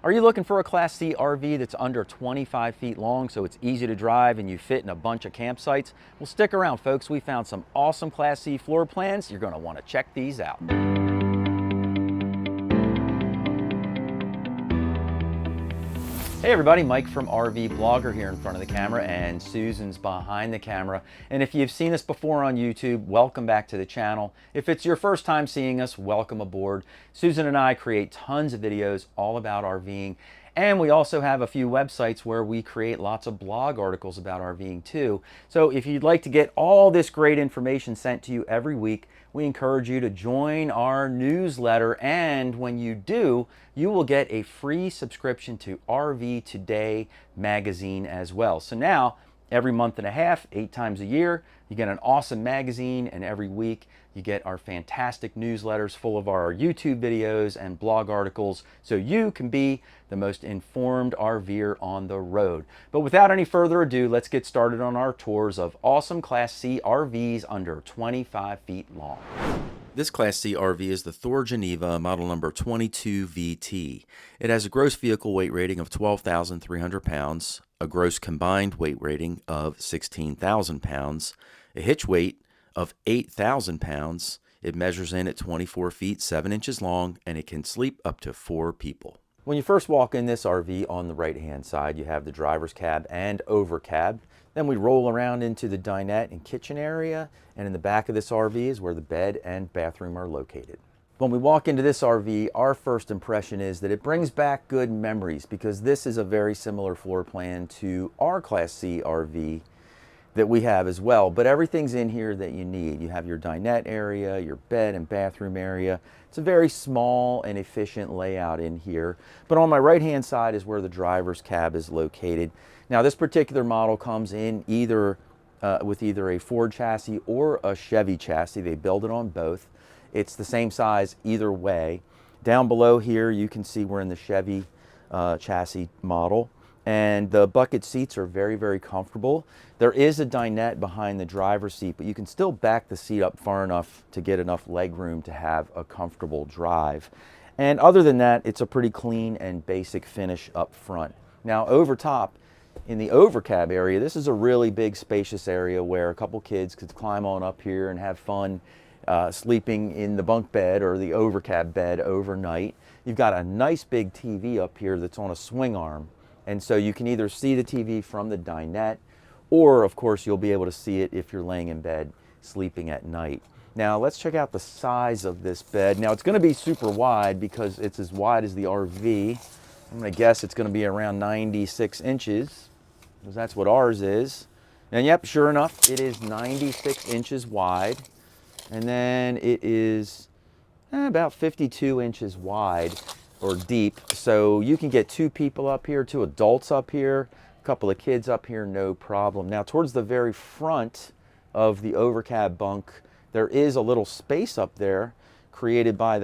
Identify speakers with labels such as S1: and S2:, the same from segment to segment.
S1: Are you looking for a Class C RV that's under 25 feet long so it's easy to drive and you fit in a bunch of campsites? Well, stick around, folks. We found some awesome Class C floor plans. You're going to want to check these out. Hey everybody, Mike from RVBlogger here in front of the camera, and Susan's behind the camera. And if you've seen us before on YouTube, welcome back to the channel. If it's your first time seeing us, welcome aboard. Susan and I create tons of videos all about RVing, and we also have a few websites where we create lots of blog articles about RVing too. So if you'd like to get all this great information sent to you every week, we encourage you to join our newsletter, and when you do, you will get a free subscription to RV Today magazine as well. So now, every month and a half, 8 times a year, you get an awesome magazine, and every week you get our fantastic newsletters full of our YouTube videos and blog articles, so you can be the most informed RVer on the road. But without any further ado, let's get started on our tours of awesome Class C RVs under 25 feet long. This Class C RV is the Thor Geneva, model number 22VT. It has a gross vehicle weight rating of 12,300 pounds, a gross combined weight rating of 16,000 pounds, a hitch weight of 8,000 pounds. It measures in at 24 feet 7 inches long, and it can sleep up to 4 people. When you first walk in this RV, on the right hand side you have the driver's cab and over cab. Then we roll around into the dinette and kitchen area, and in the back of this RV is where the bed and bathroom are located. When we walk into this RV, our first impression is that it brings back good memories, because this is a very similar floor plan to our Class C RV that we have as well, but everything's in here that you need. You have your dinette area, your bed and bathroom area. It's a very small and efficient layout in here. But on my right hand side is where the driver's cab is located. Now this particular model comes in either with either a Ford chassis or a Chevy chassis. They build it on both. It's the same size either way. Down below here you can see we're in the Chevy chassis model, and the bucket seats are very, very comfortable. There is a dinette behind the driver's seat, but you can still back the seat up far enough to get enough leg room to have a comfortable drive. And other than that, it's a pretty clean and basic finish up front. Now over top, in the overcab area, this is a really big spacious area where a couple kids could climb on up here and have fun sleeping in the bunk bed or the overcab bed overnight. You've got a nice big TV up here that's on a swing arm, and so you can either see the TV from the dinette, or of course you'll be able to see it if you're laying in bed sleeping at night. Now let's check out the size of this bed. Now it's going to be super wide because it's as wide as the RV. I'm going to guess it's going to be around 96 inches, because that's what ours is. And yep, sure enough, it is 96 inches wide. And then it is about 52 inches wide or deep. So you can get 2 people up here, 2 adults up here, a couple of kids up here, no problem. Now towards the very front of the overcab bunk, there is a little space up there created by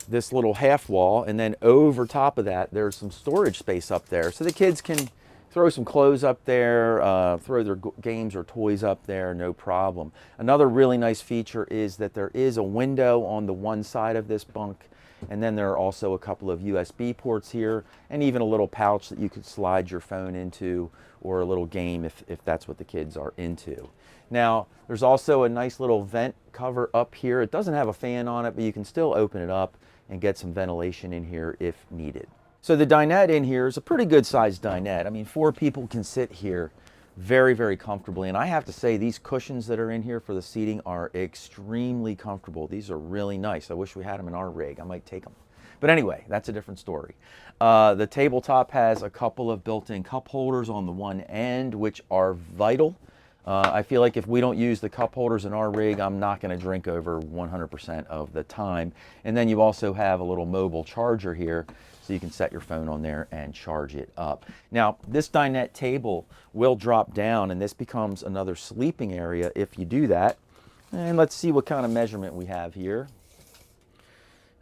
S1: this little half wall, and then over top of that there's some storage space up there, so the kids can throw some clothes up there, throw their games or toys up there, no problem. Another really nice feature is that there is a window on the one side of this bunk, and then there are also a couple of USB ports here, and even a little pouch that you could slide your phone into, or a little game if that's what the kids are into. Now there's also a nice little vent cover up here. It doesn't have a fan on it, but you can still open it up and get some ventilation in here if needed. So the dinette in here is a pretty good sized dinette. I mean, 4 people can sit here very, very comfortably. And I have to say, these cushions that are in here for the seating are extremely comfortable. These are really nice. I wish we had them in our rig. I might take them. But anyway, that's a different story. The tabletop has a couple of built-in cup holders on the one end, which are vital. I feel like if we don't use the cup holders in our rig, I'm not going to drink over 100% of the time. And then you also have a little mobile charger here, so you can set your phone on there and charge it up. Now, this dinette table will drop down, and this becomes another sleeping area if you do that. And let's see what kind of measurement we have here.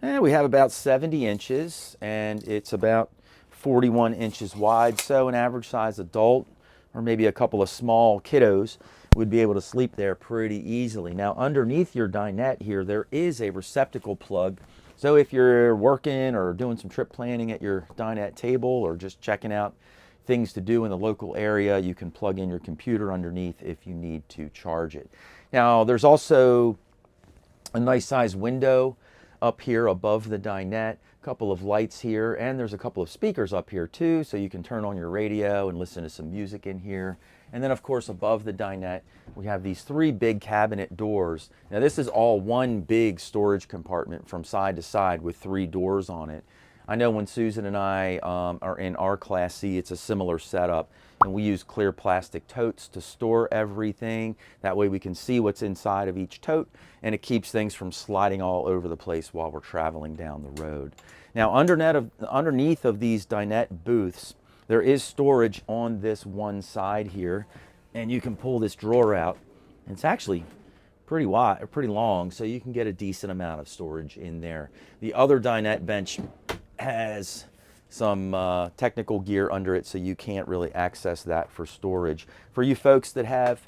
S1: And we have about 70 inches, and it's about 41 inches wide, so an average size adult, or maybe a couple of small kiddos, would be able to sleep there pretty easily. Now underneath your dinette here, there is a receptacle plug So if you're working or doing some trip planning at your dinette table or just checking out things to do in the local area, you can plug in your computer underneath if you need to charge it. Now there's also a nice size window up here above the dinette, a couple of lights here, and there's a couple of speakers up here too, so you can turn on your radio and listen to some music in here. And then of course above the dinette we have these 3 big cabinet doors. Now this is all one big storage compartment from side to side with 3 doors on it. I know when Susan and I are in our Class C, it's a similar setup, and we use clear plastic totes to store everything. That way we can see what's inside of each tote, and it keeps things from sliding all over the place while we're traveling down the road. Now underneath of these dinette booths, there is storage on this one side here, and you can pull this drawer out. It's actually pretty wide, pretty long, so you can get a decent amount of storage in there. The other dinette bench has some technical gear under it, so you can't really access that for storage. For you folks that have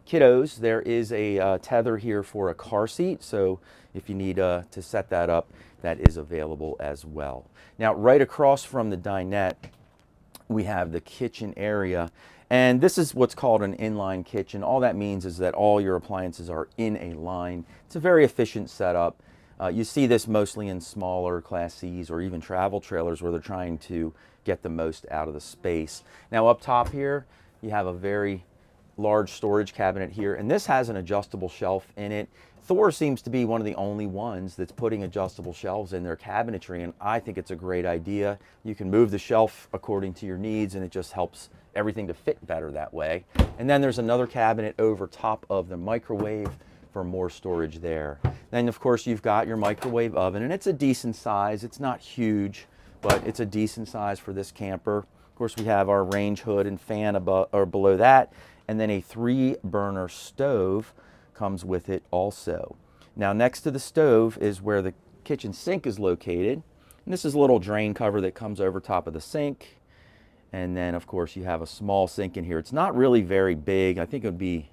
S1: kiddos, there is a tether here for a car seat, so if you need to set that up, that is available as well. Now right across from the dinette we have the kitchen area, and this is what's called an inline kitchen. All that means is that all your appliances are in a line. It's a very efficient setup. You see this mostly in smaller Class Cs or even travel trailers where they're trying to get the most out of the space. Now up top here, you have a very large storage cabinet here, and this has an adjustable shelf in it. Thor seems to be one of the only ones that's putting adjustable shelves in their cabinetry, and I think it's a great idea. You can move the shelf according to your needs, and it just helps everything to fit better that way. And then there's another cabinet over top of the microwave for more storage there. Then of course you've got your microwave oven, and it's a decent size. It's not huge, but it's a decent size for this camper. Of course we have our range hood and fan above or below that, and then a 3-burner stove comes with it also. Now next to the stove is where the kitchen sink is located, and this is a little drain cover that comes over top of the sink. And then of course you have a small sink in here. It's not really very big. I think it would be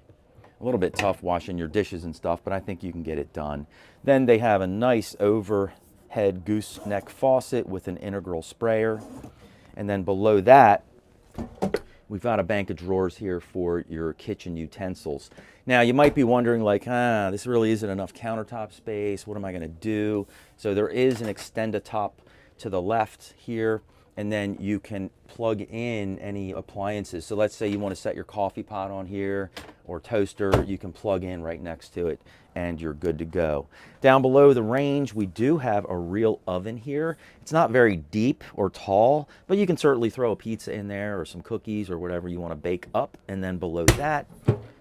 S1: a little bit tough washing your dishes and stuff, but I think you can get it done. Then they have a nice overhead gooseneck faucet with an integral sprayer. And then below that, we've got a bank of drawers here for your kitchen utensils. Now you might be wondering like, this really isn't enough countertop space. What am I gonna do? So there is an extend-a-top to the left here, and then you can plug in any appliances. So let's say you want to set your coffee pot on here or toaster, you can plug in right next to it and you're good to go. Down below the range, we do have a real oven here. It's not very deep or tall, but you can certainly throw a pizza in there or some cookies or whatever you want to bake up. And then below that,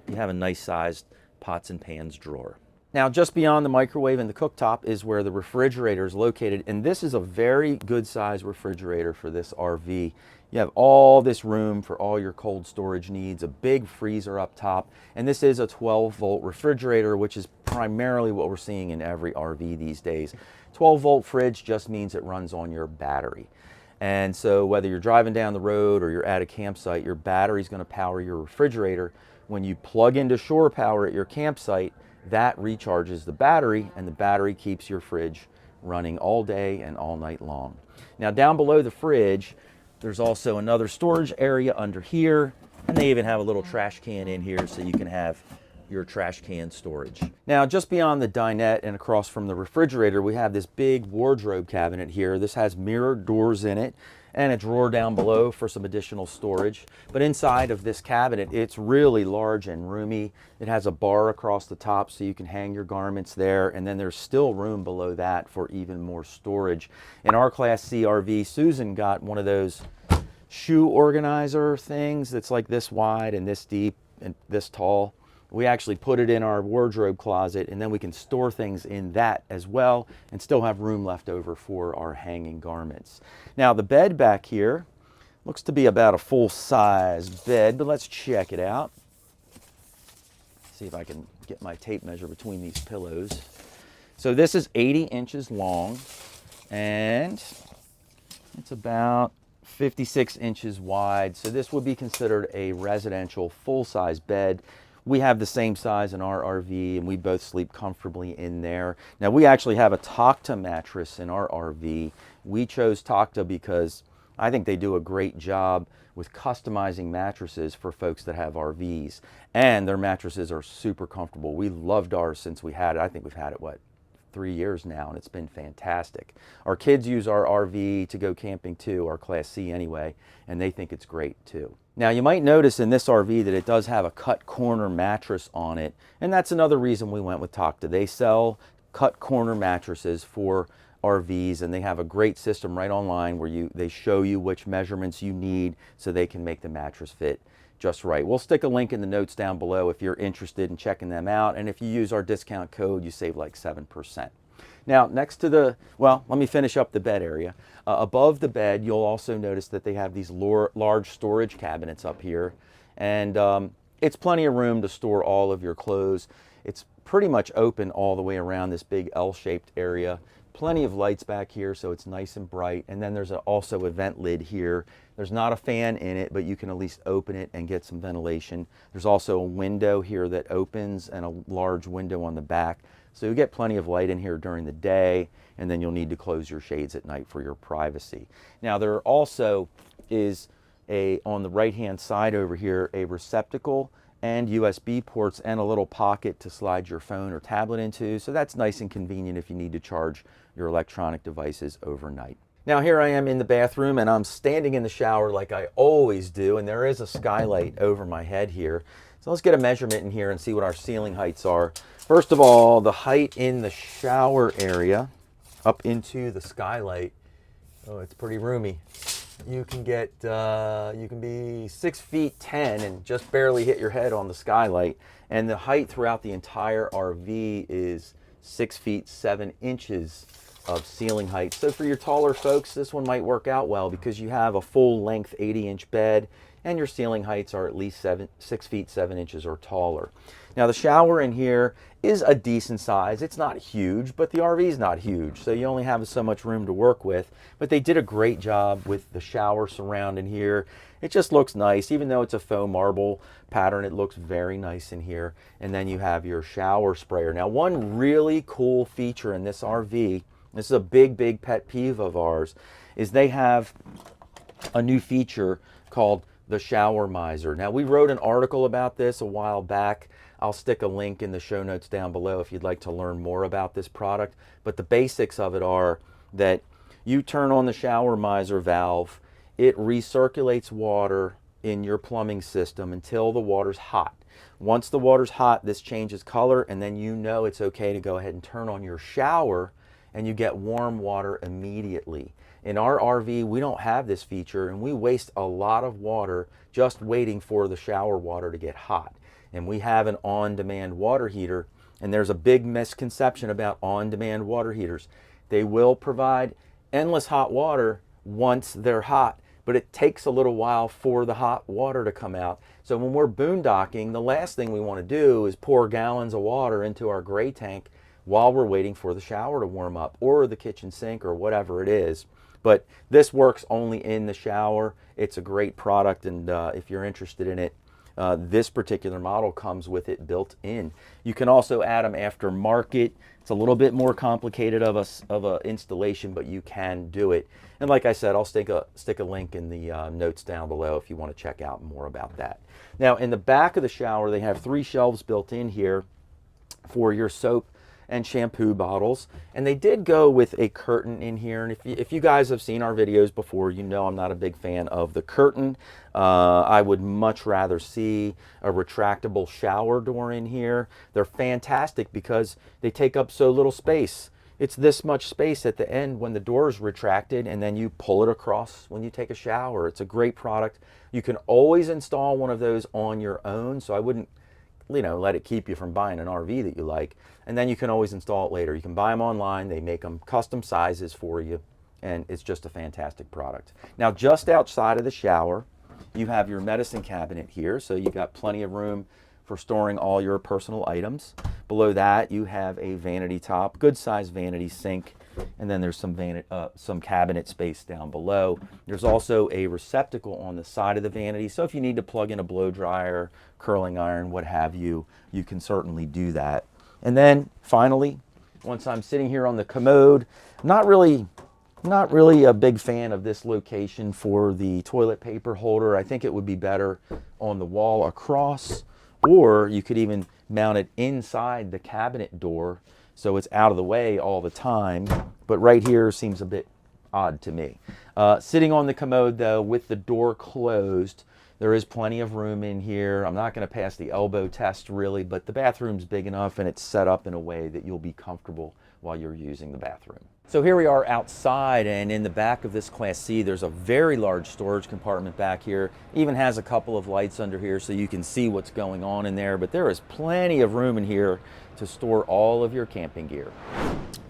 S1: you have a nice sized pots and pans drawer. Now, just beyond the microwave and the cooktop is where the refrigerator is located, and this is a very good size refrigerator for this RV. You have all this room for all your cold storage needs, a big freezer up top, and this is a 12-volt refrigerator, which is primarily what we're seeing in every RV these days. 12-volt fridge just means it runs on your battery. And so whether you're driving down the road or you're at a campsite, your battery is going to power your refrigerator. When you plug into shore power at your campsite, that recharges the battery, and the battery keeps your fridge running all day and all night long. Now down below the fridge, there's also another storage area under here, and they even have a little trash can in here so you can have your trash can storage. Now just beyond the dinette and across from the refrigerator, we have this big wardrobe cabinet here. This has mirrored doors in it and a drawer down below for some additional storage. But inside of this cabinet, it's really large and roomy. It has a bar across the top so you can hang your garments there, and then there's still room below that for even more storage. In our Class C RV, Susan got one of those shoe organizer things that's like this wide and this deep and this tall. We actually put it in our wardrobe closet, and then we can store things in that as well and still have room left over for our hanging garments. Now the bed back here looks to be about a full-size bed, but let's check it out. See if I can get my tape measure between these pillows. So this is 80 inches long, and it's about 56 inches wide. So this would be considered a residential full-size bed. We have the same size in our RV, and we both sleep comfortably in there. Now, we actually have a Tochta mattress in our RV. We chose Tochta because I think they do a great job with customizing mattresses for folks that have RVs. And their mattresses are super comfortable. We loved ours since we had it. I think we've had it, what, 3 years now, and it's been fantastic. Our kids use our RV to go camping too, our Class C anyway, and they think it's great too. Now, you might notice in this RV that it does have a cut corner mattress on it, and that's another reason we went with Tochta. They sell cut corner mattresses for RVs, and they have a great system right online where they show you which measurements you need so they can make the mattress fit just right. We'll stick a link in the notes down below if you're interested in checking them out, and if you use our discount code, you save like 7%. Now, next to the, well, let me finish up the bed area. Above the bed, you'll also notice that they have these large storage cabinets up here, and it's plenty of room to store all of your clothes. It's pretty much open all the way around this big L-shaped area. Plenty of lights back here, so it's nice and bright. And then there's also a vent lid here. There's not a fan in it, but you can at least open it and get some ventilation. There's also a window here that opens and a large window on the back. So you get plenty of light in here during the day, and then you'll need to close your shades at night for your privacy. Now, there also is on the right-hand side over here, a receptacle and USB ports and a little pocket to slide your phone or tablet into. So that's nice and convenient if you need to charge your electronic devices overnight. Now, here I am in the bathroom, and I'm standing in the shower like I always do, and there is a skylight over my head here. So let's get a measurement in here and see what our ceiling heights are. First of all, the height in the shower area up into the skylight, oh, it's pretty roomy. You can get, you can be 6 feet 10 and just barely hit your head on the skylight. And the height throughout the entire RV is 6 feet 7 inches of ceiling height. So for your taller folks, this one might work out well because you have a full length 80-inch bed and your ceiling heights are at least 6 feet 7 inches or taller. Now, the shower in here is a decent size. It's not huge, but the RV is not huge, so you only have so much room to work with. But they did a great job with the shower surround in here. It just looks nice. Even though it's a faux marble pattern, it looks very nice in here. And then you have your shower sprayer. Now, one really cool feature in this RV, this is a big pet peeve of ours, is they have a new feature called the Showermiser. Now, we wrote an article about this a while back. I'll stick a link in the show notes down below if you'd like to learn more about this product. But the basics of it are that you turn on the Showermiser valve, it recirculates water in your plumbing system until the water's hot. Once the water's hot, this changes color, and then you know it's okay to go ahead and turn on your shower, and you get warm water immediately. In our RV, we don't have this feature, and we waste a lot of water just waiting for the shower water to get hot. And we have an on-demand water heater, and there's a big misconception about on-demand water heaters. They will provide endless hot water once they're hot, but it takes a little while for the hot water to come out. So when we're boondocking, the last thing we want to do is pour gallons of water into our gray tank while we're waiting for the shower to warm up, or the kitchen sink, or whatever it is. But this works only in the shower. It's a great product, and if you're interested in it, this particular model comes with it built in. You can also add them aftermarket. It's a little bit more complicated of a installation, but you can do it. And like I said, I'll stick a link in the notes down below if you want to check out more about that. Now, in the back of the shower, they have 3 shelves built in here for your soap and shampoo bottles, and they did go with a curtain in here. And if you guys have seen our videos before, you know I'm not a big fan of the curtain. I would much rather see a retractable shower door in here. They're fantastic because they take up so little space. It's this much space at the end when the door is retracted, and then you pull it across when you take a shower. It's a great product. You can always install one of those on your own, so I wouldn't let it keep you from buying an RV that you like. And then you can always install it later. You can buy them online. They make them custom sizes for you, and it's just a fantastic product. Now, just outside of the shower, you have your medicine cabinet here, so you got plenty of room for storing all your personal items. Below that, you have a vanity top, good size vanity sink and then there's some cabinet space down below. There's also a receptacle on the side of the vanity, so if you need to plug in a blow dryer, curling iron, what have you, you can certainly do that. And then finally, once I'm sitting here on the commode, not really a big fan of this location for the toilet paper holder. I think it would be better on the wall across, or you could even mount it inside the cabinet door so it's out of the way all the time. But right here seems a bit odd to me. Sitting on the commode though, with the door closed, there is plenty of room in here. I'm not going to pass the elbow test really, but the bathroom's big enough and it's set up in a way that you'll be comfortable while you're using the bathroom. So here we are outside, and in the back of this Class C, there's a very large storage compartment back here. Even has a couple of lights under here so you can see what's going on in there, but there is plenty of room in here to store all of your camping gear.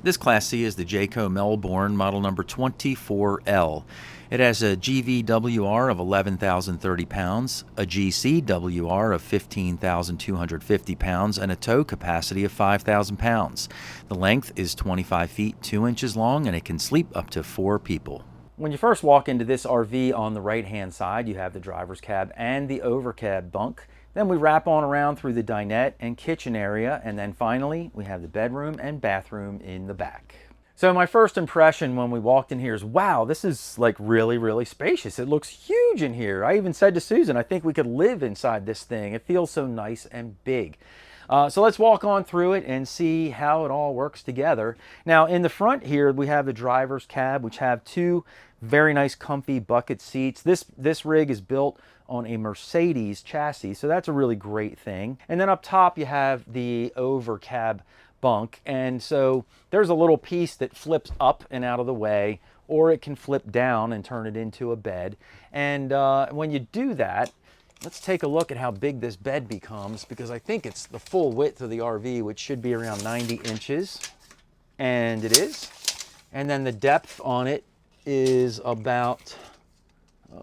S1: This Class C is the Jayco Melbourne, model number 24L. It has a GVWR of 11,030 pounds, a GCWR of 15,250 pounds, and a tow capacity of 5,000 pounds. The length is 25 feet 2 inches long, and it can sleep up to 4 people. When you first walk into this RV, on the right-hand side, you have the driver's cab and the overcab bunk. Then we wrap on around through the dinette and kitchen area, and then finally we have the bedroom and bathroom in the back. So my first impression when we walked in here is, wow, this is like really spacious. It looks huge in here. I even said to Susan, I think we could live inside this thing. It feels so nice and big. So let's walk on through it and see how it all works together. Now in the front here, we have the driver's cab, which have two very nice comfy bucket seats. This rig is built on a Mercedes chassis, so that's a really great thing. And then up top you have the overcab bunk, and so there's a little piece that flips up and out of the way, or it can flip down and turn it into a bed. And when you do that, let's take a look at how big this bed becomes, because I think it's the full width of the RV, which should be around 90 inches, and it is. And then the depth on it is about,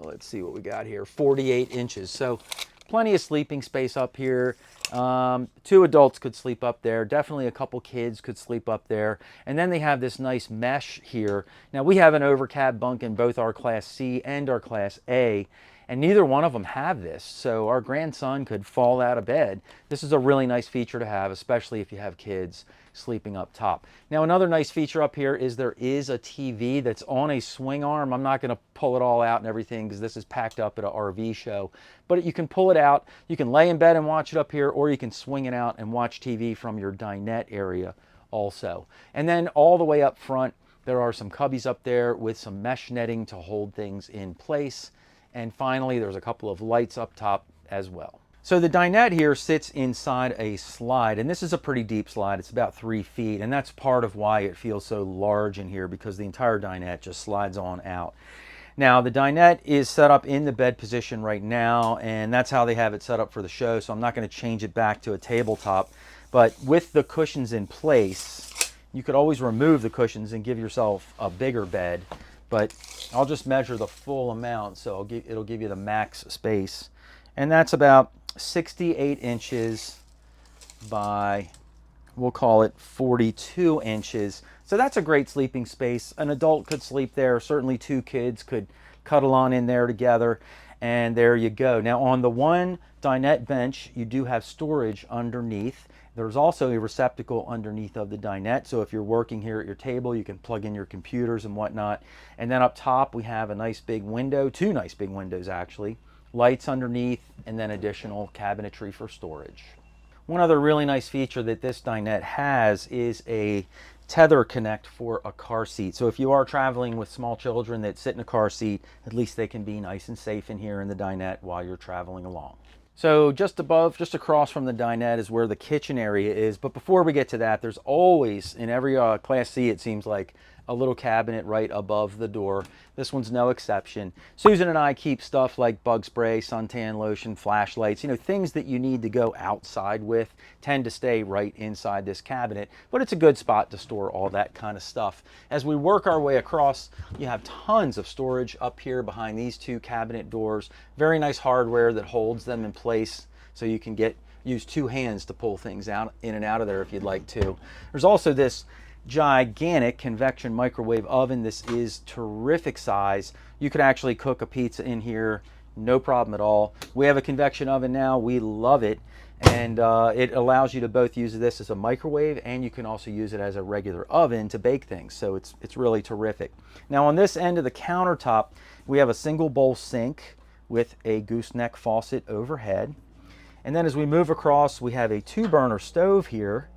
S1: let's see what we got here, 48 inches. So plenty of sleeping space up here. 2 adults could sleep up there. Definitely a couple kids could sleep up there. And then they have this nice mesh here. Now we have an overcab bunk in both our Class C and our Class A, and neither one of them have this. So our grandson could fall out of bed. This is a really nice feature to have, especially if you have kids sleeping up top. Now another nice feature up here is there is a TV that's on a swing arm. I'm not going to pull it all out and everything because this is packed up at an RV show, but you can pull it out. You can lay in bed and watch it up here, or you can swing it out and watch TV from your dinette area also. And then all the way up front, there are some cubbies up there with some mesh netting to hold things in place. And finally, there's a couple of lights up top as well. So the dinette here sits inside a slide, and this is a pretty deep slide. It's about 3 feet, and that's part of why it feels so large in here, because the entire dinette just slides on out. Now the dinette is set up in the bed position right now, and that's how they have it set up for the show, so I'm not going to change it back to a tabletop. But with the cushions in place, you could always remove the cushions and give yourself a bigger bed, but I'll just measure the full amount, so it'll give you the max space. And that's about 68 inches by, we'll call it 42 inches. So that's a great sleeping space. An adult could sleep there. Certainly 2 kids could cuddle on in there together. And there you go. Now on the one dinette bench, you do have storage underneath. There's also a receptacle underneath of the dinette. So if you're working here at your table, you can plug in your computers and whatnot. And then up top, we have a nice big window, 2 nice big windows actually. Lights underneath, and then additional cabinetry for storage. One other really nice feature that this dinette has is a tether connect for a car seat. So if you are traveling with small children that sit in a car seat, at least they can be nice and safe in here in the dinette while you're traveling along. So just across from the dinette is where the kitchen area is. But before we get to that, there's always, in every Class C, it seems like, a little cabinet right above the door. This one's no exception. Susan and I keep stuff like bug spray, suntan lotion, flashlights, things that you need to go outside with tend to stay right inside this cabinet, but it's a good spot to store all that kind of stuff. As we work our way across, you have tons of storage up here behind these 2 cabinet doors. Very nice hardware that holds them in place, so you can use 2 hands to pull things out in and out of there if you'd like to. There's also this gigantic convection microwave oven. This is terrific size. You could actually cook a pizza in here, no problem at all. We have a convection oven now. We love it. And it allows you to both use this as a microwave, and you can also use it as a regular oven to bake things. So it's really terrific. Now on this end of the countertop, we have a single bowl sink with a gooseneck faucet overhead. And then as we move across, we have a 2-burner stove here,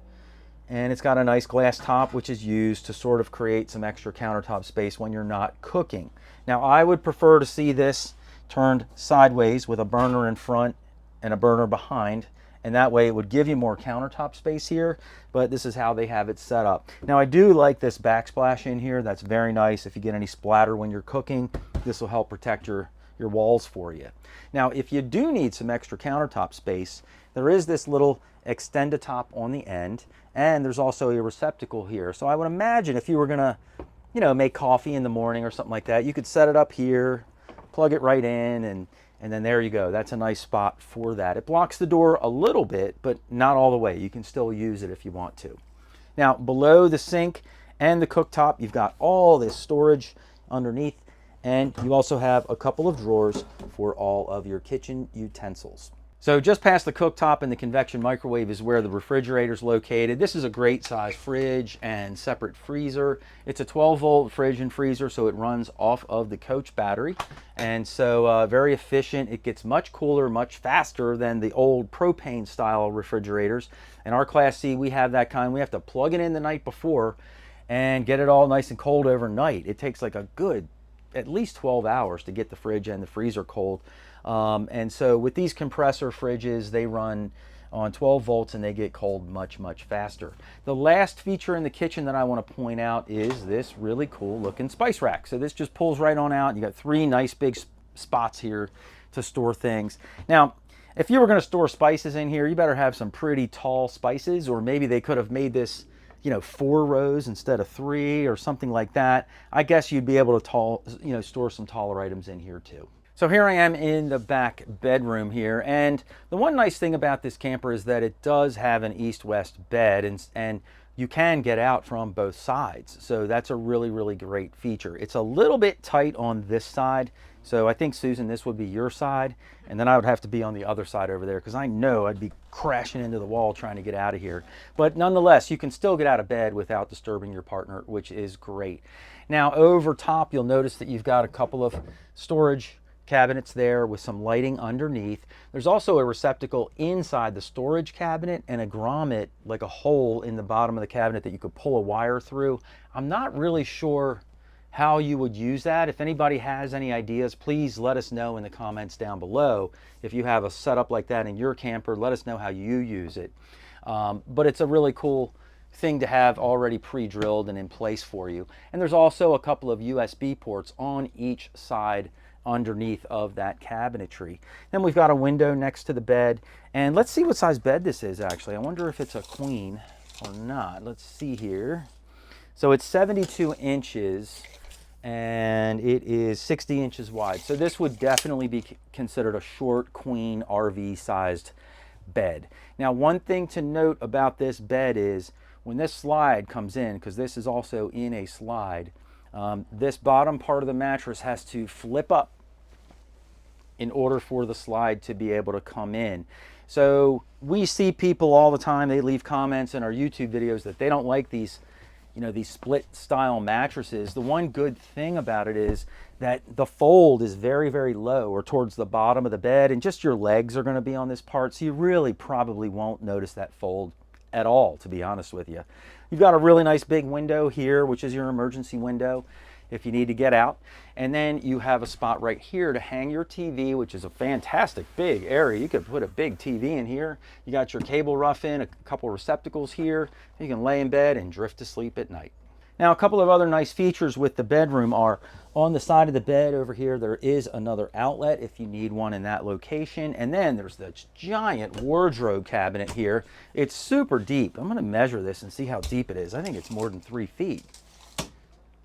S1: and it's got a nice glass top, which is used to sort of create some extra countertop space when you're not cooking. Now I would prefer to see this turned sideways with a burner in front and a burner behind, and that way it would give you more countertop space here, but this is how they have it set up. Now I do like this backsplash in here. That's very nice. If you get any splatter when you're cooking, this will help protect your walls for you. Now if you do need some extra countertop space, there is this little extend-a-top on the end, and there's also a receptacle here. So I would imagine if you were gonna, you know, make coffee in the morning or something like that, you could set it up here, plug it right in, and then there you go. That's a nice spot for that. It blocks the door a little bit, but not all the way. You can still use it if you want to. Now, below the sink and the cooktop, you've got all this storage underneath, and you also have a couple of drawers for all of your kitchen utensils. So just past the cooktop and the convection microwave is where the refrigerator is located. This is a great size fridge and separate freezer. It's a 12-volt fridge and freezer, so it runs off of the coach battery. And so very efficient. It gets much cooler, much faster than the old propane style refrigerators. And our Class C, we have that kind. We have to plug it in the night before and get it all nice and cold overnight. It takes like a good at least 12 hours to get the fridge and the freezer cold. And so with these compressor fridges, they run on 12 volts and they get cold much, much faster. The last feature in the kitchen that I want to point out is this really cool looking spice rack. So this just pulls right on out. You got 3 nice big spots here to store things. Now, if you were going to store spices in here, you better have some pretty tall spices, or maybe they could have made this, you know, 4 rows instead of 3 or something like that. I guess you'd be able to store some taller items in here too. So here I am in the back bedroom here, and the one nice thing about this camper is that it does have an east-west bed, and you can get out from both sides. So that's a really, really great feature. It's a little bit tight on this side. So I think, Susan, this would be your side, and then I would have to be on the other side over there, because I know I'd be crashing into the wall trying to get out of here. But nonetheless, you can still get out of bed without disturbing your partner, which is great. Now over top, you'll notice that you've got a couple of storage cabinets there with some lighting underneath. There's also a receptacle inside the storage cabinet and a grommet, like a hole in the bottom of the cabinet that you could pull a wire through. I'm not really sure how you would use that. If anybody has any ideas, please let us know in the comments down below. If you have a setup like that in your camper, let us know how you use it. But it's a really cool thing to have already pre-drilled and in place for you. And there's also a couple of USB ports on each side underneath of that cabinetry. Then we've got a window next to the bed, and let's see what size bed this is actually. I wonder if it's a queen or not. Let's see here. So it's 72 inches and it is 60 inches wide. So this would definitely be considered a short queen RV sized bed. Now one thing to note about this bed is when this slide comes in, because this is also in a slide, this bottom part of the mattress has to flip up in order for the slide to be able to come in. So we see people all the time, they leave comments in our YouTube videos that they don't like these, you know, these split style mattresses. The one good thing about it is that the fold is very, very low, or towards the bottom of the bed, and just your legs are going to be on this part, so you really probably won't notice that fold at all, to be honest with you. You've got a really nice big window here, which is your emergency window if you need to get out. And then you have a spot right here to hang your TV, which is a fantastic big area. You could put a big TV in here. You got your cable rough in, a couple receptacles here. You can lay in bed and drift to sleep at night. Now, a couple of other nice features with the bedroom are on the side of the bed over here, there is another outlet if you need one in that location. And then there's this giant wardrobe cabinet here. It's super deep. I'm going to measure this and see how deep it is. I think it's more than 3 feet.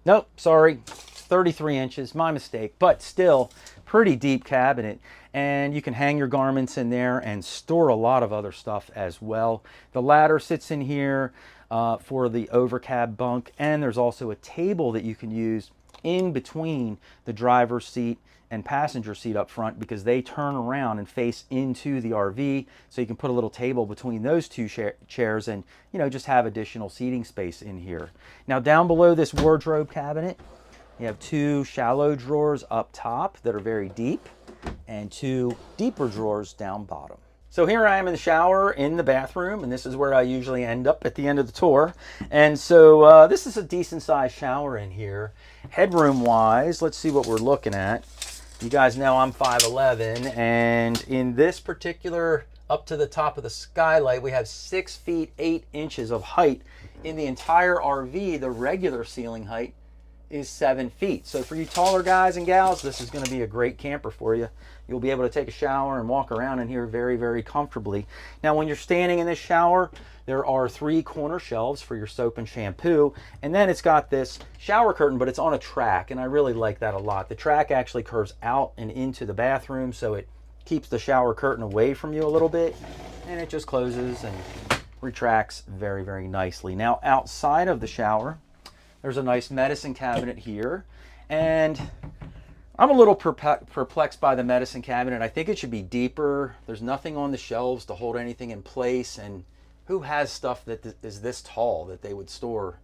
S1: Nope, sorry, 33 inches, my mistake, but still pretty deep cabinet. And you can hang your garments in there and store a lot of other stuff as well. The ladder sits in here. for the overcab bunk, and there's also a table that you can use in between the driver's seat and passenger seat up front, because they turn around and face into the RV, so you can put a little table between those two chairs and, you know, just have additional seating space in here. Now down below this wardrobe cabinet, you have two shallow drawers up top that are very deep and two deeper drawers down bottom. So here I am in the shower in the bathroom, and this is where I usually end up at the end of the tour. And so this is a decent sized shower in here. Headroom wise, let's see what we're looking at. You guys know I'm 5'11", and in this particular, up to the top of the skylight, we have 6 feet 8 inches of height. In the entire RV, the regular ceiling height is 7 feet. So for you taller guys and gals, this is going to be a great camper for you. You'll be able to take a shower and walk around in here very, very comfortably. Now when you're standing in this shower, there are 3 corner shelves for your soap and shampoo, and then it's got this shower curtain, but it's on a track, and I really like that a lot. The track actually curves out and into the bathroom, so it keeps the shower curtain away from you a little bit, and it just closes and retracts very, very nicely. Now outside of the shower, there's a nice medicine cabinet here, and I'm a little perplexed by the medicine cabinet. I think it should be deeper. There's nothing on the shelves to hold anything in place, and who has stuff that is this tall that they would store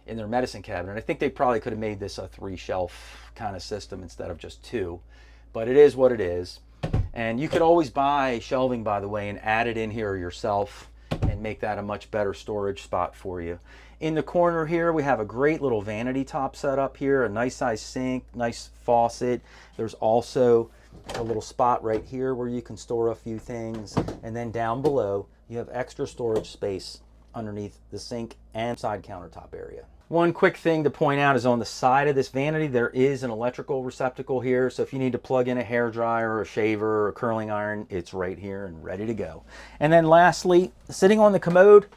S1: in their medicine cabinet? I think they probably could have made this a 3-shelf kind of system instead of just 2, but it is what it is. And you could always buy shelving, by the way, and add it in here yourself and make that a much better storage spot for you. In the corner here, we have a great little vanity top set up here, a nice size sink, nice faucet. There's also a little spot right here where you can store a few things. And then down below, you have extra storage space underneath the sink and side countertop area. One quick thing to point out is on the side of this vanity, there is an electrical receptacle here. So if you need to plug in a hairdryer or a shaver or a curling iron, it's right here and ready to go. And then lastly, sitting on the commode,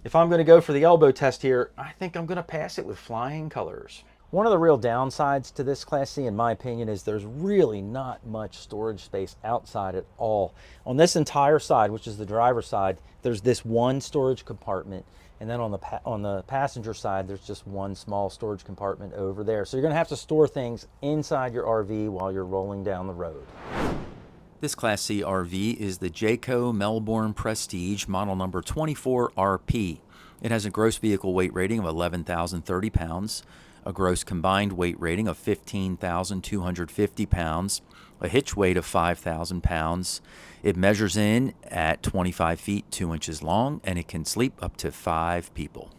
S1: if I'm going to go for the elbow test here, I think I'm going to pass it with flying colors. One of the real downsides to this Class C, in my opinion, is there's really not much storage space outside at all. On this entire side, which is the driver's side, there's this one storage compartment. And then on the passenger side, there's just one small storage compartment over there. So you're going to have to store things inside your RV while you're rolling down the road. This Class C RV is the Jayco Melbourne Prestige model number 24RP. It has a gross vehicle weight rating of 11,030 pounds, a gross combined weight rating of 15,250 pounds, a hitch weight of 5,000 pounds. It measures in at 25 feet 2 inches long, and it can sleep up to 5 people.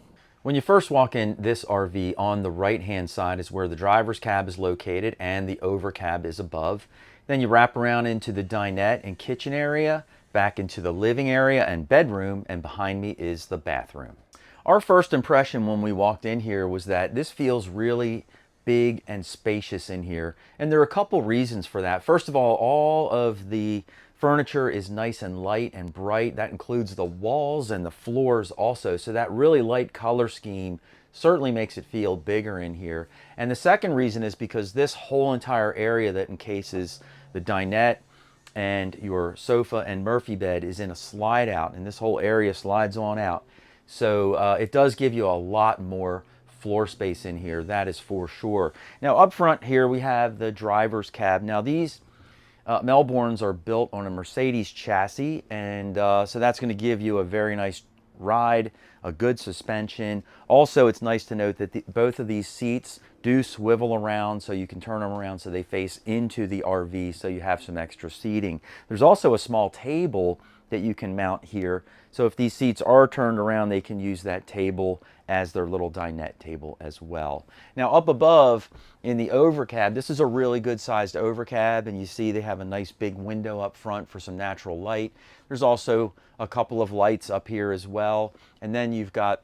S1: When you first walk in this RV, on the right-hand side is where the driver's cab is located and the overcab is above. Then you wrap around into the dinette and kitchen area, back into the living area and bedroom, and behind me is the bathroom. Our first impression when we walked in here was that this feels really big and spacious in here, and there are a couple reasons for that. First of all of the furniture is nice and light and bright. That includes the walls and the floors also, so that really light color scheme certainly makes it feel bigger in here. And the second reason is because this whole entire area that encases the dinette and your sofa and Murphy bed is in a slide out, and this whole area slides on out. So it does give you a lot more floor space in here, that is for sure. Now up front here we have the driver's cab. Now these Melbournes are built on a Mercedes chassis, and so that's going to give you a very nice ride, a good suspension. Also, it's nice to note that both of these seats do swivel around, so you can turn them around so they face into the RV, so you have some extra seating. There's also a small table that you can mount here, so if these seats are turned around, they can use that table as their little dinette table as well. Now up above in the overcab, this is a really good sized overcab, and you see they have a nice big window up front for some natural light. There's also a couple of lights up here as well, and then you've got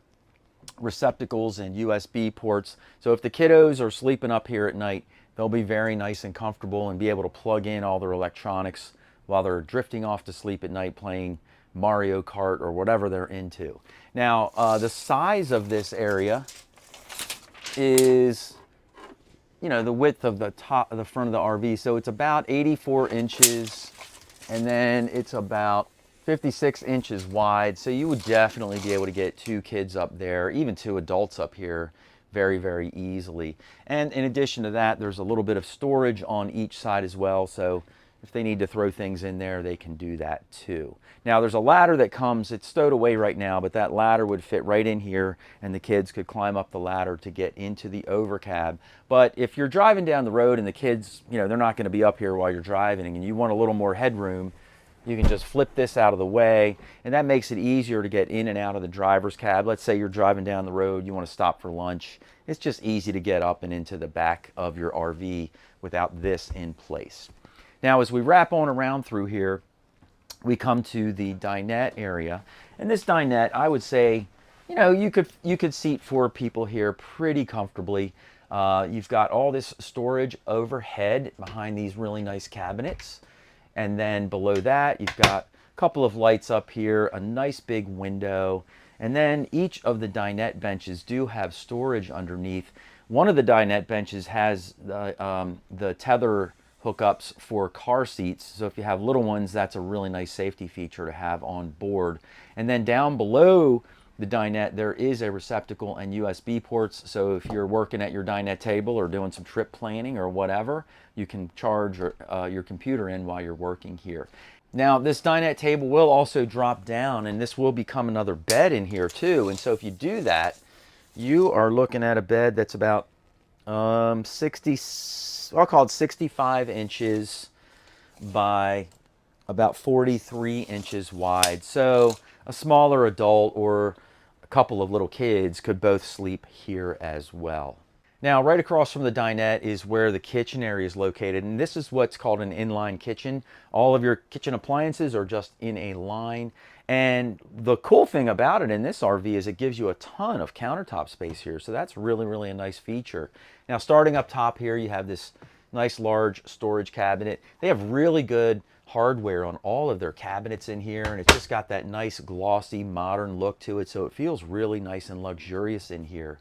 S1: receptacles and USB ports, so if the kiddos are sleeping up here at night, they'll be very nice and comfortable and be able to plug in all their electronics while they're drifting off to sleep at night playing Mario Kart or whatever they're into. Now the size of this area is, you know, the width of the top of the front of the RV, so it's about 84 inches, and then it's about 56 inches wide, so you would definitely be able to get 2 kids up there, even 2 adults up here very, very easily. And in addition to that, there's a little bit of storage on each side as well, so if they need to throw things in there, they can do that too. Now there's a ladder that comes, it's stowed away right now, but that ladder would fit right in here and the kids could climb up the ladder to get into the overcab. But if you're driving down the road and the kids, you know, they're not going to be up here while you're driving and you want a little more headroom, you can just flip this out of the way, and that makes it easier to get in and out of the driver's cab. Let's say you're driving down the road, you want to stop for lunch. It's just easy to get up and into the back of your RV without this in place. Now, as we wrap on around through here, we come to the dinette area. And this dinette, I would say, you know, you could seat 4 people here pretty comfortably. You've got all this storage overhead behind these really nice cabinets. And then below that, you've got a couple of lights up here, a nice big window. And then each of the dinette benches do have storage underneath. One of the dinette benches has the tether hookups for car seats. So if you have little ones, that's a really nice safety feature to have on board. And then down below the dinette, there is a receptacle and USB ports. So if you're working at your dinette table or doing some trip planning or whatever, you can charge your computer in while you're working here. Now this dinette table will also drop down, and this will become another bed in here too. And so if you do that, you are looking at a bed that's about 60, I'll call it 65 inches by about 43 inches wide. So a smaller adult or a couple of little kids could both sleep here as well. Now, right across from the dinette is where the kitchen area is located, and this is what's called an inline kitchen. All of your kitchen appliances are just in a line, and the cool thing about it in this RV is it gives you a ton of countertop space here, so that's really, really a nice feature. Now, starting up top here, you have this nice large storage cabinet. They have really good hardware on all of their cabinets in here, and it's just got that nice glossy modern look to it, so it feels really nice and luxurious in here.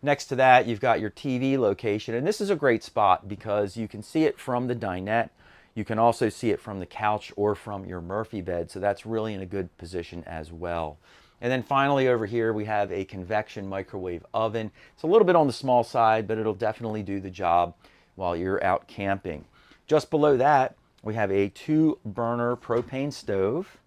S1: Next to that, you've got your TV location, and this is a great spot because you can see it from the dinette. You can also see it from the couch or from your Murphy bed, so that's really in a good position as well. And then finally over here, we have a convection microwave oven. It's a little bit on the small side, but it'll definitely do the job while you're out camping. Just below that, we have a 2-burner propane stove.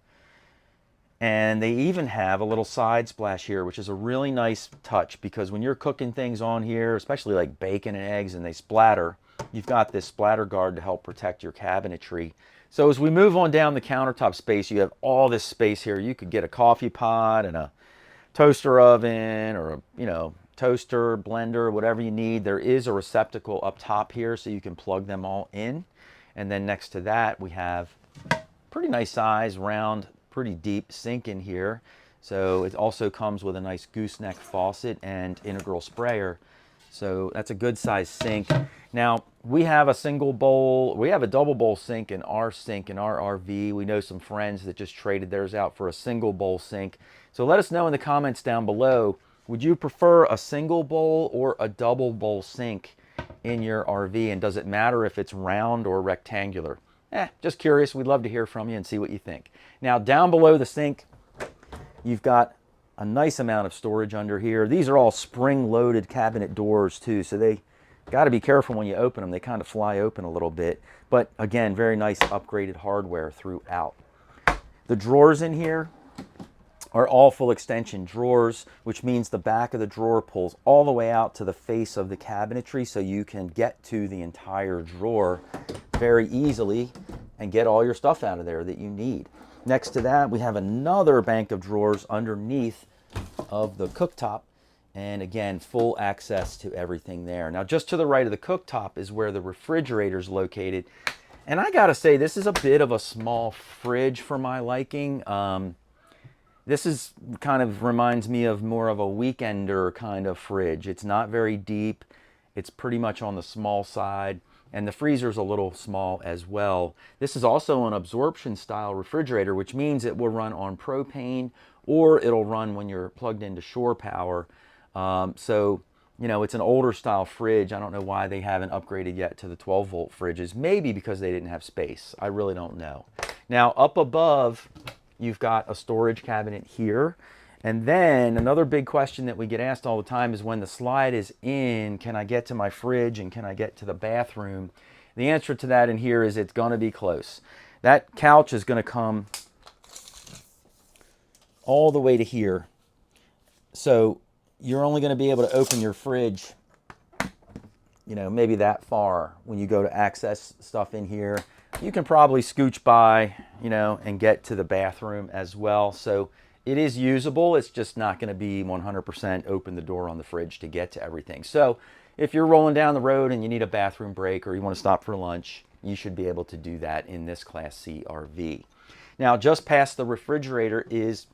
S1: And they even have a little side splash here, which is a really nice touch because when you're cooking things on here, especially like bacon and eggs, and they splatter, you've got this splatter guard to help protect your cabinetry. So as we move on down the countertop space, you have all this space here. You could get a coffee pot and a toaster oven or a, toaster, blender, whatever you need. There is a receptacle up top here so you can plug them all in. And then next to that, we have pretty nice size, round, pretty deep sink in here. So it also comes with a nice gooseneck faucet and integral sprayer. So that's a good size sink. Now we have a single bowl, we have a double bowl sink in our RV. We know some friends that just traded theirs out for a single bowl sink. So let us know in the comments down below, would you prefer a single bowl or a double bowl sink in your RV? And does it matter if it's round or rectangular? Just curious. We'd love to hear from you and see what you think. Now, down below the sink, you've got a nice amount of storage under here. These are all spring-loaded cabinet doors, too, so they got to be careful when you open them. They kind of fly open a little bit. But, again, very nice upgraded hardware throughout. The drawers in here are all full extension drawers, which means the back of the drawer pulls all the way out to the face of the cabinetry, so you can get to the entire drawer very easily and get all your stuff out of there that you need. Next to that, we have another bank of drawers underneath of the cooktop, and again, full access to everything there. Now, just to the right of the cooktop is where the refrigerator is located, and I gotta say, this is a bit of a small fridge for my liking. This is kind of reminds me of more of a weekender kind of fridge. It's not very deep. It's pretty much on the small side, and the freezer's a little small as well. This is also an absorption style refrigerator, which means it will run on propane or it'll run when you're plugged into shore power. So, it's an older style fridge. I don't know why they haven't upgraded yet to the 12-volt fridges. Maybe because they didn't have space. I really don't know. Now, up above you've got a storage cabinet here. And then another big question that we get asked all the time is, when the slide is in, can I get to my fridge and can I get to the bathroom? The answer to that in here is it's going to be close. That couch is going to come all the way to here. So you're only going to be able to open your fridge, you know, maybe that far when you go to access stuff in here. You can probably scooch by, you know, and get to the bathroom as well. So it is usable. It's just not going to be 100% open the door on the fridge to get to everything. So if you're rolling down the road and you need a bathroom break or you want to stop for lunch, you should be able to do that in this Class C RV. Now, just past the refrigerator is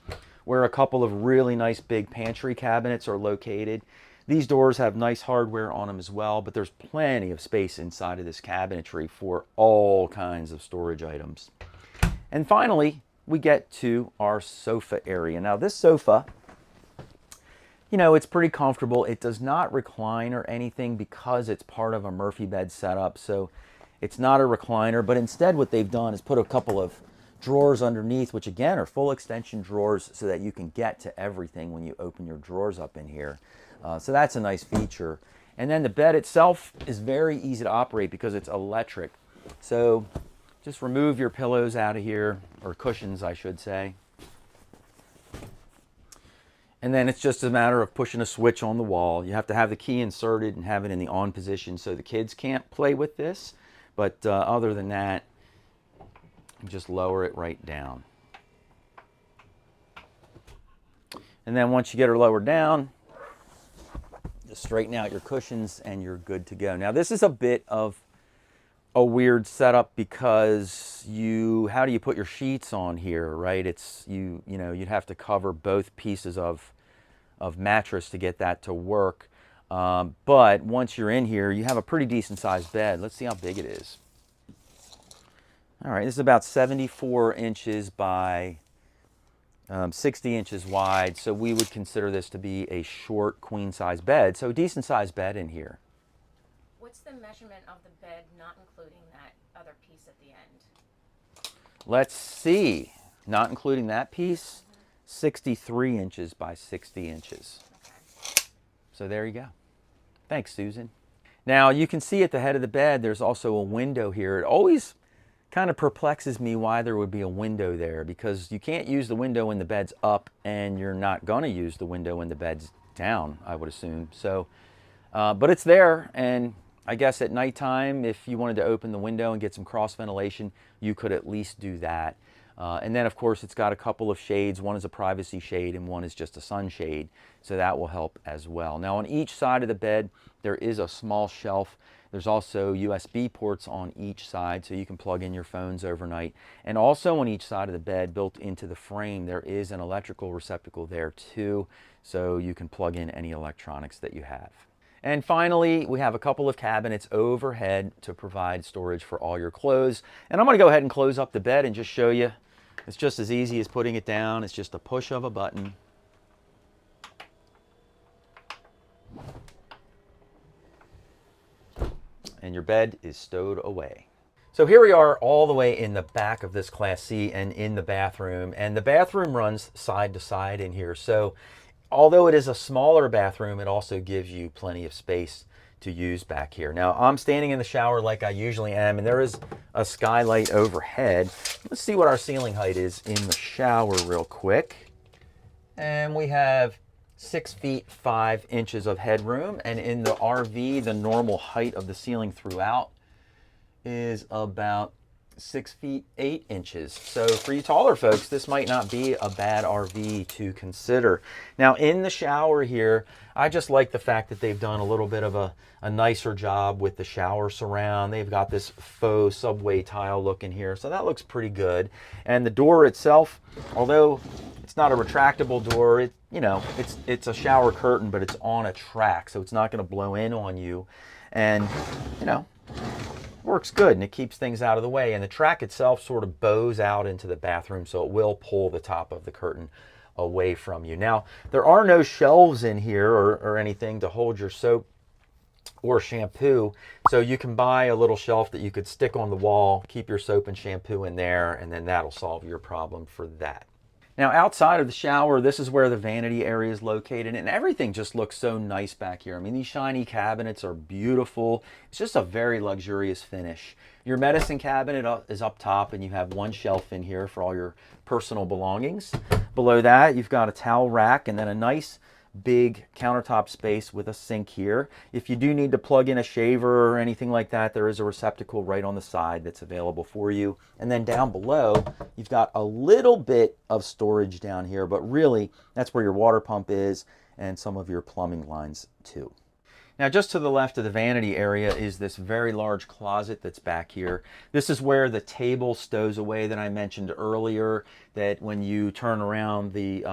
S1: where a couple of really nice big pantry cabinets are located. These doors have nice hardware on them as well, but there's plenty of space inside of this cabinetry for all kinds of storage items. And finally, we get to our sofa area. Now, this sofa, you know, it's pretty comfortable. It does not recline or anything because it's part of a Murphy bed setup. So it's not a recliner, but instead what they've done is put a couple of drawers underneath, which again are full extension drawers so that you can get to everything when you open your drawers up in here. So that's a nice feature. And then the bed itself is very easy to operate because it's electric. So just remove your pillows out of here, or cushions, I should say. And then it's just a matter of pushing a switch on the wall. You have to have the key inserted and have it in the on position so the kids can't play with this. But other than that, just lower it right down. And then once you get her lowered down, just straighten out your cushions and you're good to go. Now, this is a bit of a weird setup because how do you put your sheets on here, right? It's you know, you'd have to cover both pieces of mattress to get that to work. But once you're in here, you have a pretty decent sized bed. Let's see how big it is. All right, this is about 74 inches by 60 inches wide. So we would consider this to be a short queen size bed. So a decent sized bed in here.
S2: What's the measurement of the bed, not including that other piece at the end?
S1: Let's see. Not including that piece, 63 inches by 60 inches.
S2: Okay.
S1: So there you go. Thanks, Susan. Now you can see at the head of the bed, there's also a window here. It always kind of perplexes me why there would be a window there, because you can't use the window when the bed's up, and you're not going to use the window when the bed's down, I would assume. So, but it's there, and I guess at nighttime, if you wanted to open the window and get some cross ventilation, you could at least do that. And then, of course, it's got a couple of shades. One is a privacy shade and one is just a sunshade, so that will help as well. Now, on each side of the bed, there is a small shelf. There's also USB ports on each side, so you can plug in your phones overnight. And also on each side of the bed, built into the frame, there is an electrical receptacle there too, so you can plug in any electronics that you have. And finally, we have a couple of cabinets overhead to provide storage for all your clothes. And I'm going to go ahead and close up the bed and just show you. It's just as easy as putting it down. It's just a push of a button. And your bed is stowed away. So here we are all the way in the back of this Class C and in the bathroom. And the bathroom runs side to side in here. So although it is a smaller bathroom, it also gives you plenty of space to use back here. Now, I'm standing in the shower like I usually am, and there is a skylight overhead. Let's see what our ceiling height is in the shower real quick. And we have 6 feet 5 inches of headroom, and in the RV, the normal height of the ceiling throughout is about 6 feet 8 inches. So for you taller folks, this might not be a bad RV to consider. Now, in the shower here, I just like the fact that they've done a little bit of a nicer job with the shower surround. They've got this faux subway tile look in here, so that looks pretty good. And the door itself, although it's not a retractable door, it's a shower curtain, but it's on a track, so it's not going to blow in on you. And, works good, and it keeps things out of the way. And the track itself sort of bows out into the bathroom, so it will pull the top of the curtain away from you. Now, there are no shelves in here or anything to hold your soap or shampoo, so you can buy a little shelf that you could stick on the wall, keep your soap and shampoo in there, and then that'll solve your problem for that. Now outside of the shower, this is where the vanity area is located, and everything just looks so nice back here. I mean, these shiny cabinets are beautiful. It's just a very luxurious finish. Your medicine cabinet is up top, and you have one shelf in here for all your personal belongings. Below that, you've got a towel rack and then a nice big countertop space with a sink here. If you do need to plug in a shaver or anything like that, there is a receptacle right on the side that's available for you. And then down below, you've got a little bit of storage down here, but really that's where your water pump is and some of your plumbing lines too. Now just to the left of the vanity area is this very large closet that's back here. This is where the table stows away that I mentioned earlier, that when you turn around the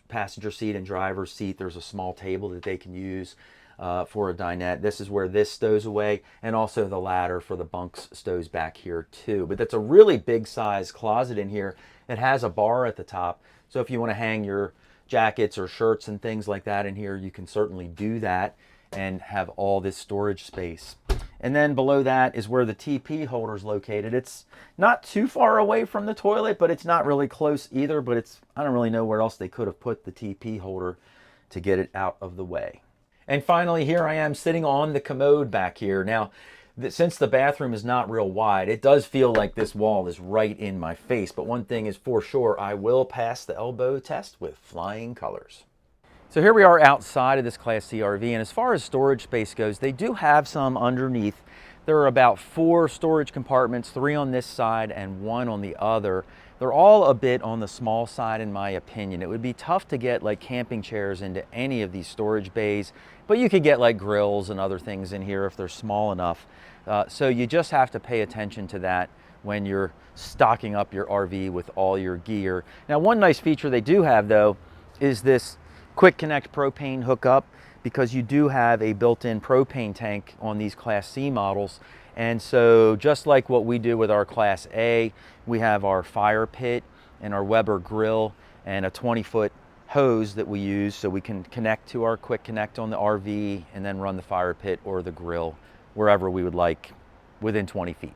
S1: passenger seat and driver's seat, there's a small table that they can use for a dinette. This is where this stows away, and also the ladder for the bunks stows back here too. But that's a really big size closet in here. It has a bar at the top, so if you want to hang your jackets or shirts and things like that in here, you can certainly do that and have all this storage space. And then below that is where the TP holder is located. It's not too far away from the toilet, but it's not really close either. But I don't really know where else they could have put the TP holder to get it out of the way. And finally, here I am sitting on the commode back here. Now, since the bathroom is not real wide, it does feel like this wall is right in my face. But one thing is for sure, I will pass the elbow test with flying colors. So here we are outside of this Class C RV, and as far as storage space goes, they do have some underneath. There are about 4 storage compartments, 3 on this side and 1 on the other. They're all a bit on the small side in my opinion. It would be tough to get like camping chairs into any of these storage bays, but you could get like grills and other things in here if they're small enough. So you just have to pay attention to that when you're stocking up your RV with all your gear. Now, one nice feature they do have though is this Quick Connect propane hookup, because you do have a built-in propane tank on these Class C models. And so just like what we do with our Class A, we have our fire pit and our Weber grill and a 20-foot hose that we use so we can connect to our Quick Connect on the RV and then run the fire pit or the grill wherever we would like within 20 feet.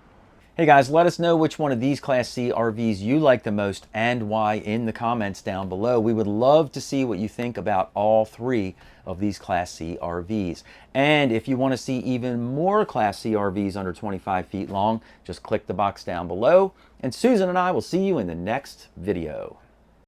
S1: Hey guys, let us know which one of these Class C RVs you like the most and why in the comments down below. We would love to see what you think about all 3 of these Class C RVs. And if you want to see even more Class C RVs under 25 feet long, just click the box down below. And Susan and I will see you in the next video.